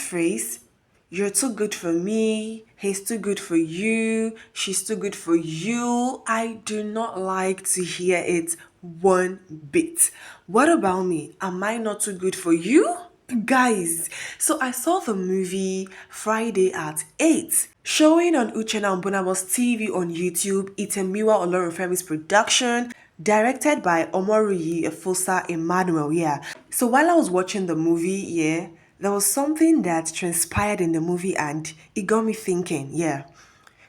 phrase, you're too good for me, he's too good for you, she's too good for you, I do not like to hear it one bit. What about me? Am I not too good for you? Guys, so I saw the movie Friday at 8, showing on Uchenna Mbunabo's TV on YouTube. It's a Miwa Olorunfemi's production, directed by Omoruyi Efosa Emmanuel. Yeah. So while I was watching the movie, yeah, there was something that transpired in the movie and it got me thinking, yeah.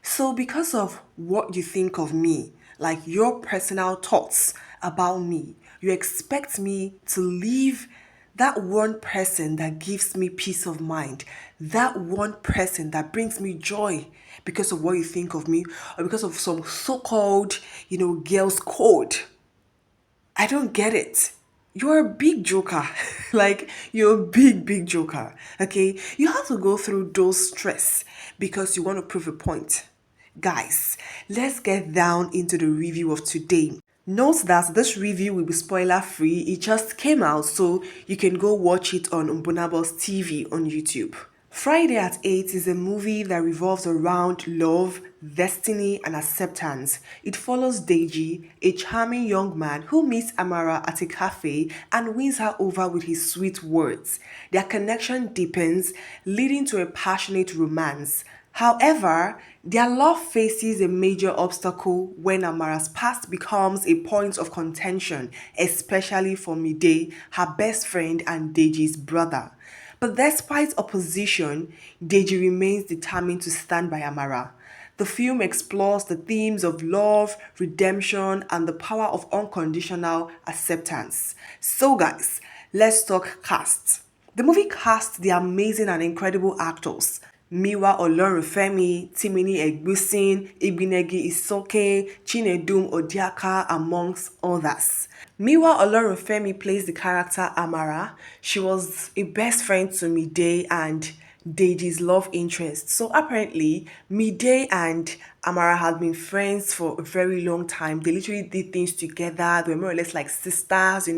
So, because of what you think of me, like your personal thoughts about me, you expect me to leave that one person that gives me peace of mind, that one person that brings me joy because of what you think of me, or because of some so called, girls' code. I don't get it. You're a big joker. Like, you're a big, big joker. Okay? You have to go through those stress because you want to prove a point. Guys, let's get down into the review of today. Note that this review will be spoiler free. It just came out, so you can go watch it on Umbunabo's TV on YouTube. Friday at 8 is a movie that revolves around love, destiny, and acceptance. It follows Deji, a charming young man who meets Amara at a cafe and wins her over with his sweet words. Their connection deepens, leading to a passionate romance. However, their love faces a major obstacle when Amara's past becomes a point of contention, especially for Mide, her best friend and Deji's brother. But despite opposition, Deji remains determined to stand by Amara. The film explores the themes of love, redemption, and the power of unconditional acceptance. So, guys, let's talk cast. The movie cast the amazing and incredible actors. Miwa Olorunfemi, Timini Egbuson, Ibinegi Isoke, Chinedum Odiaka, amongst others. Miwa Olorunfemi plays the character Amara. She was a best friend to Mide and Deji's love interest. So apparently, Mide and Amara had been friends for a very long time. They literally did things together. They were more or less like sisters.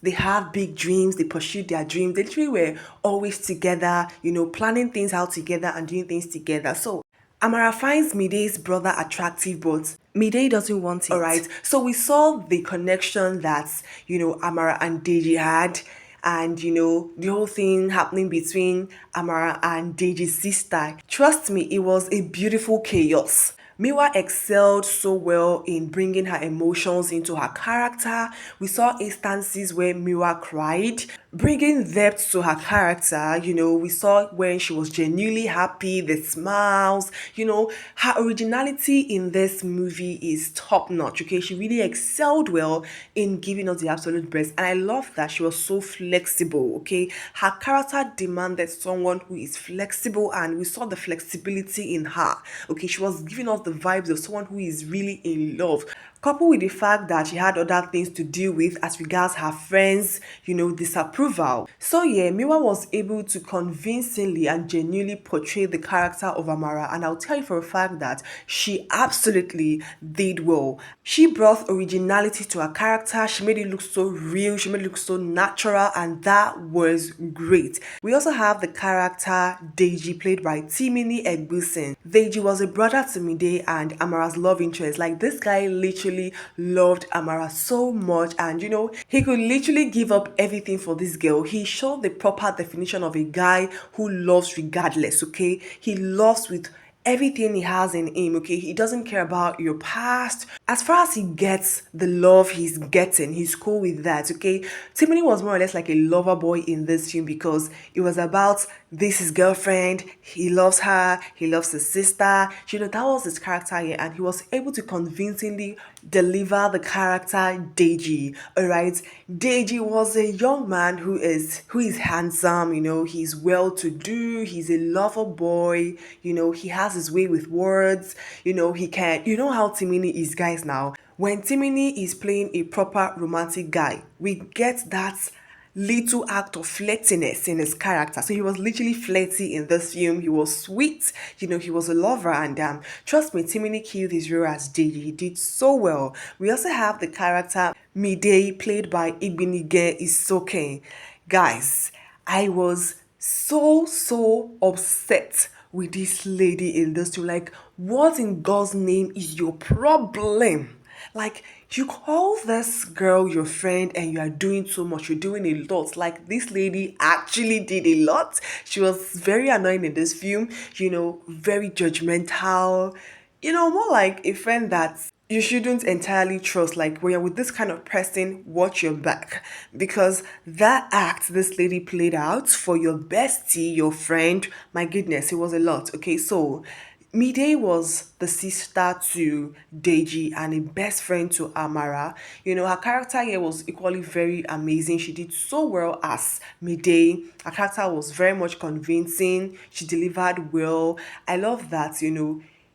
They have big dreams, they pursued their dreams. They literally were always together, planning things out together and doing things together. So Amara finds Mide's brother attractive, but Mide doesn't want it. Alright. So we saw the connection that, Amara and Deji had. And the whole thing happening between Amara and Deji's sister. Trust me, it was a beautiful chaos. Miwa excelled so well in bringing her emotions into her character. We saw instances where Miwa cried, bringing depth to her character. We saw when she was genuinely happy, the smiles. Her originality in this movie is top notch. Okay, she really excelled well in giving us the absolute best, and I love that she was so flexible. Okay, her character demanded someone who is flexible, and we saw the flexibility in her. Okay, she was giving us the vibes of someone who is really in love, coupled with the fact that she had other things to deal with as regards her friends, disapproval. So yeah, Miwa was able to convincingly and genuinely portray the character of Amara, and I'll tell you for a fact that she absolutely did well. She brought originality to her character, she made it look so real, she made it look so natural, and that was great. We also have the character Deji, played by Timini Egbuson. Deji was a brother to Mide and Amara's love interest. Like, this guy literally loved Amara so much, and he could literally give up everything for this girl. He showed the proper definition of a guy who loves regardless. Okay, he loves with everything he has in him. Okay, he doesn't care about your past. As far as he gets the love he's getting, he's cool with that. Okay, Tiffany was more or less like a lover boy in this film because it was about this his girlfriend, he loves her, he loves his sister. That was his character here, and he was able to convincingly deliver the character Deji. All right, Deji was a young man who is handsome. He's well to do, he's a lover boy. He has his way with words. He can, how Timini is, guys. Now when Timini is playing a proper romantic guy, we get that little act of flirtiness in his character. So he was literally flirty in this film. He was sweet, he was a lover, and trust me, Timini killed his role as Deji. He did so well. We also have the character Mide, played by Ibinige Isoke. Guys, I was so upset with this lady in this too. Like, what in God's name is your problem? Like, you call this girl your friend and you are doing so much, you're doing a lot. Like, this lady actually did a lot. She was very annoying in this film, very judgmental, more like a friend that you shouldn't entirely trust. Like, when you're with this kind of person, watch your back. Because that act this lady played out for your bestie, your friend, my goodness, it was a lot. Okay, so Mide was the sister to Deji and a best friend to Amara. Her character here was equally very amazing. She did so well as Mide. Her character was very much convincing. She delivered well. I love that,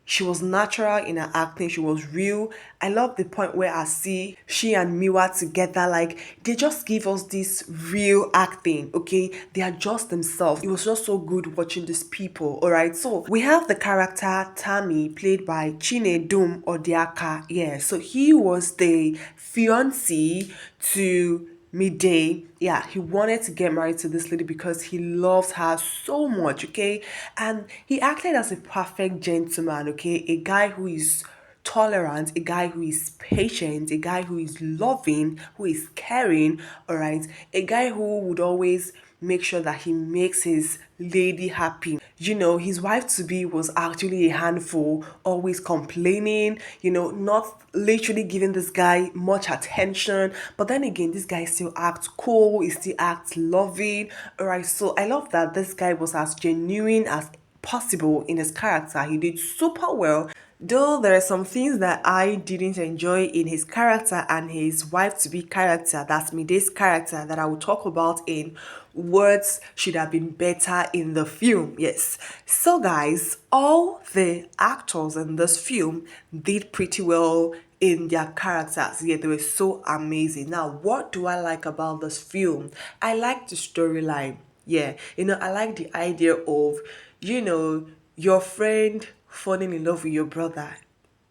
she was natural in her acting. She was real. I love the point where I see she and Miwa together. Like, they just give us this real acting, okay? They are just themselves. It was just so good watching these people, all right? So we have the character Tammy, played by Chinedum Odiaka. Yeah, so he was the fiancé to Midday. Yeah, he wanted to get married to this lady because he loves her so much, okay? And he acted as a perfect gentleman, okay? A guy who is tolerant, a guy who is patient, a guy who is loving, who is caring, all right? A guy who would always make sure that he makes his lady happy. His wife to be was actually a handful, always complaining, not literally giving this guy much attention. But then again, this guy still acts cool, he still acts loving. All right, so I love that this guy was as genuine as possible in his character. He did super well. Though there are some things that I didn't enjoy in his character and his wife to be character, that's Mide's character, that I will talk about in words should have been better in the film. Yes. So guys, all the actors in this film did pretty well in their characters. Yeah, they were so amazing. Now, what do I like about this film? I like the storyline. Yeah, I like the idea of, your friend falling in love with your brother.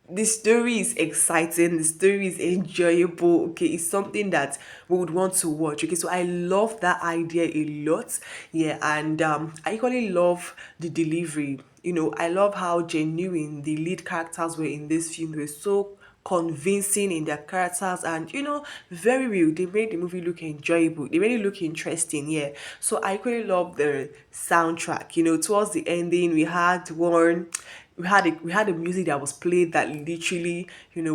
The story is exciting, the story is enjoyable. Okay, it's something that we would want to watch. Okay, so I love that idea a lot. Yeah, and I equally love the delivery. I love how genuine the lead characters were in this film. They were so convincing in their characters, and very real. They made the movie look enjoyable, they made it look interesting. Yeah, so I equally love the soundtrack. Towards the ending, we had a music that was played that literally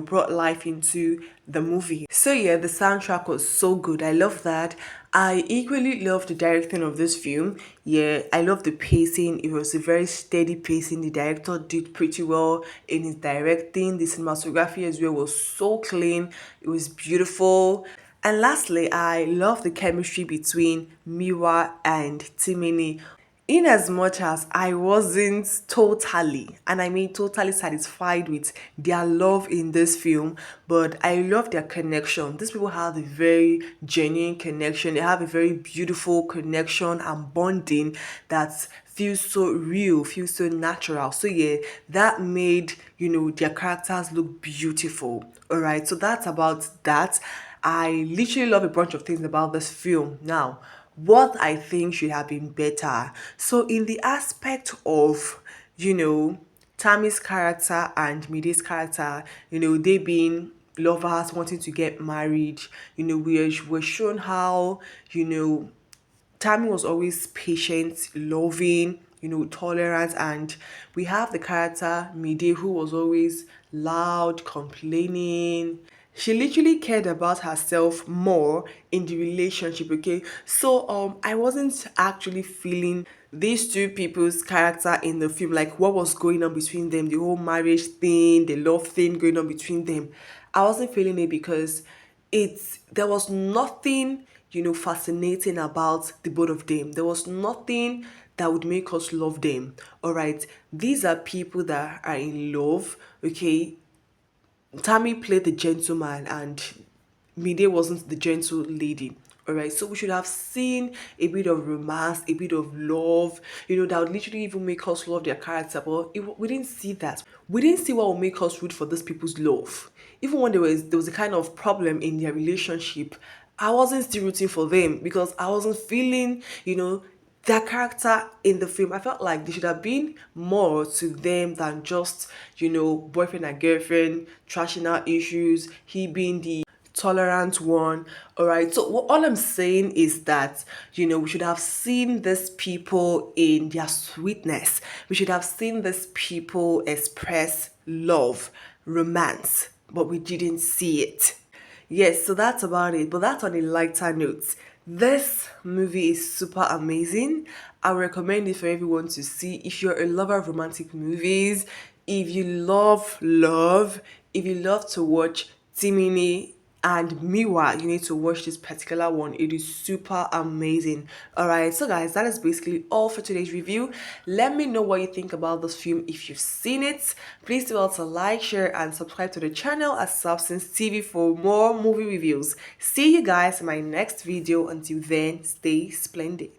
brought life into the movie. So yeah, the soundtrack was so good. I love that. I equally love the directing of this film. Yeah, I love the pacing. It was a very steady pacing. The director did pretty well in his directing. The cinematography as well was so clean. It was beautiful. And lastly, I love the chemistry between Miwa and Timini. In as much as I wasn't totally, and I mean totally satisfied with their love in this film, but I love their connection. These people have a very genuine connection. They have a very beautiful connection and bonding that feels so real, feels so natural. So yeah, that made, their characters look beautiful. All right, so that's about that. I literally love a bunch of things about this film. Now, what I think should have been better. So, in the aspect of, Tammy's character and Mide's character, they being lovers wanting to get married, we're shown how, Tammy was always patient, loving, tolerant, and we have the character Mide who was always loud, complaining. She literally cared about herself more in the relationship, okay? So I wasn't actually feeling these two people's character in the film, like what was going on between them, the whole marriage thing, the love thing going on between them. I wasn't feeling it because there was nothing fascinating about the both of them. There was nothing that would make us love them. All right, these are people that are in love. Okay, Tammy played the gentleman and Mide wasn't the gentle lady. Alright, so we should have seen a bit of romance, a bit of love, that would literally even make us love their character. But we didn't see that. We didn't see what would make us root for these people's love. Even when there was a kind of problem in their relationship, I wasn't still rooting for them because I wasn't feeling, their character in the film, I felt like there should have been more to them than just, boyfriend and girlfriend, trashing out issues, he being the tolerant one. All right. So all I'm saying is that, we should have seen these people in their sweetness. We should have seen these people express love, romance, but we didn't see it. Yes, so that's about it. But that's on a lighter note. This movie is super amazing. I recommend it for everyone to see. If you're a lover of romantic movies, if you love love, if you love to watch Timini and Miwa, you need to watch this particular one. It is super amazing. All right, so guys, that is basically all for today's review. Let me know what you think about this film if you've seen it. Please do also like, share, and subscribe to the channel at Substance TV for more movie reviews. See you guys in my next video. Until then, stay splendid.